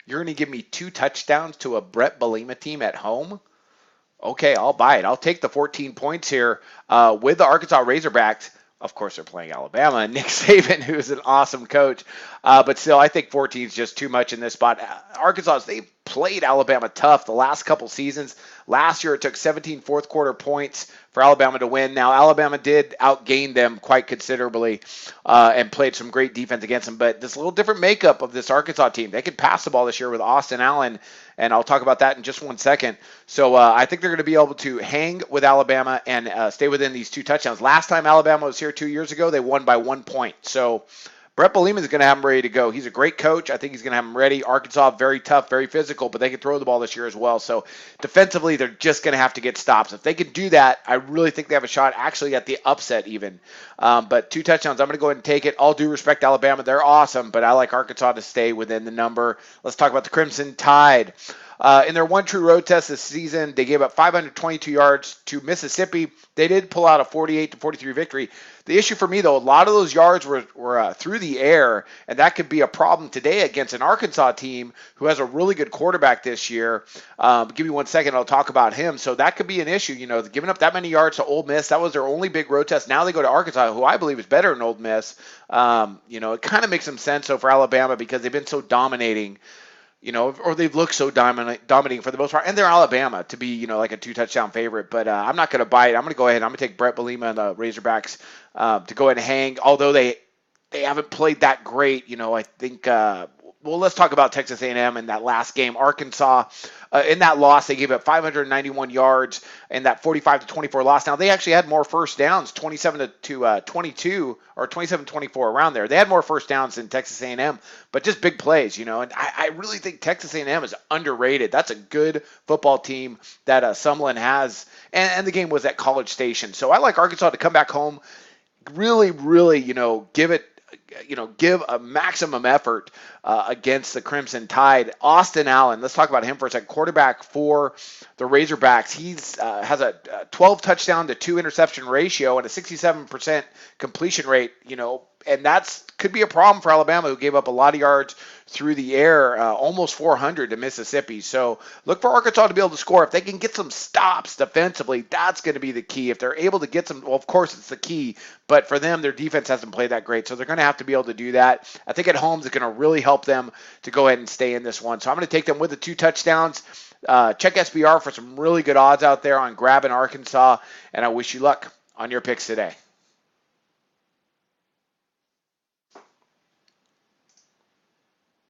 You're going to give me 2 touchdowns to a Brett Bielema team at home? Okay, I'll buy it. I'll take the 14 points here with the Arkansas Razorbacks. Of course, they're playing Alabama and Nick Saban, who's an awesome coach. But still, I think 14 is just too much in this spot. Arkansas, they played Alabama tough the last couple seasons. Last year, it took 17 fourth quarter points for Alabama to win. Now, Alabama did outgain them quite considerably and played some great defense against them. But this little different makeup of this Arkansas team, they could pass the ball this year with Austin Allen, and I'll talk about that in just 1 second. So I think they're going to be able to hang with Alabama and stay within these 2 touchdowns. Last time Alabama was here 2 years ago, they won by 1 point. So Brett Bielema is going to have them ready to go. He's a great coach. I think he's going to have them ready. Arkansas, very tough, very physical, but they can throw the ball this year as well. So defensively, they're just going to have to get stops. If they can do that, I really think they have a shot actually at the upset even. But 2 touchdowns, I'm going to go ahead and take it. All due respect, Alabama. They're awesome, but I like Arkansas to stay within the number. Let's talk about the Crimson Tide. In their one true road test this season, they gave up 522 yards to Mississippi. They did pull out a 48-43 victory. The issue for me, though, a lot of those yards were through the air, and that could be a problem today against an Arkansas team who has a really good quarterback this year. Give me 1 second, I'll talk about him. So that could be an issue, giving up that many yards to Ole Miss. That was their only big road test. Now they go to Arkansas, who I believe is better than Ole Miss. It kind of makes some sense, though, for Alabama because they've been so dominating. Or they've looked so dominating for the most part. And they're Alabama to be, like a 2 touchdown favorite. But I'm not going to buy it. I'm going to go ahead. I'm going to take Brett Bielema and the Razorbacks to go ahead and hang. Although they haven't played that great, I think. Well, let's talk about Texas A&M in that last game. Arkansas, in that loss, they gave up 591 yards in that 45-24 loss. Now, they actually had more first downs, 27-22 or 27-24 around there. They had more first downs than Texas A&M, but just big plays, And I really think Texas A&M is underrated. That's a good football team that Sumlin has, and the game was at College Station. So I like Arkansas to come back home, really, really, give a maximum effort against the Crimson Tide. Austin Allen, let's talk about him for a second. Quarterback for the Razorbacks. He's has a 12 touchdown to 2 interception ratio and a 67% completion rate, and that's could be a problem for Alabama, who gave up a lot of yards through the air, almost 400 to Mississippi. So look for Arkansas to be able to score. If they can get some stops defensively, that's going to be the key. If they're able to get some, well, of course it's the key, but for them, their defense hasn't played that great, so they're going to have to be able to do that. I think at home is going to really help them to go ahead and stay in this one. So I'm going to take them with the 2 touchdowns. Check SBR for some really good odds out there on grabbing Arkansas, and I wish you luck on your picks today.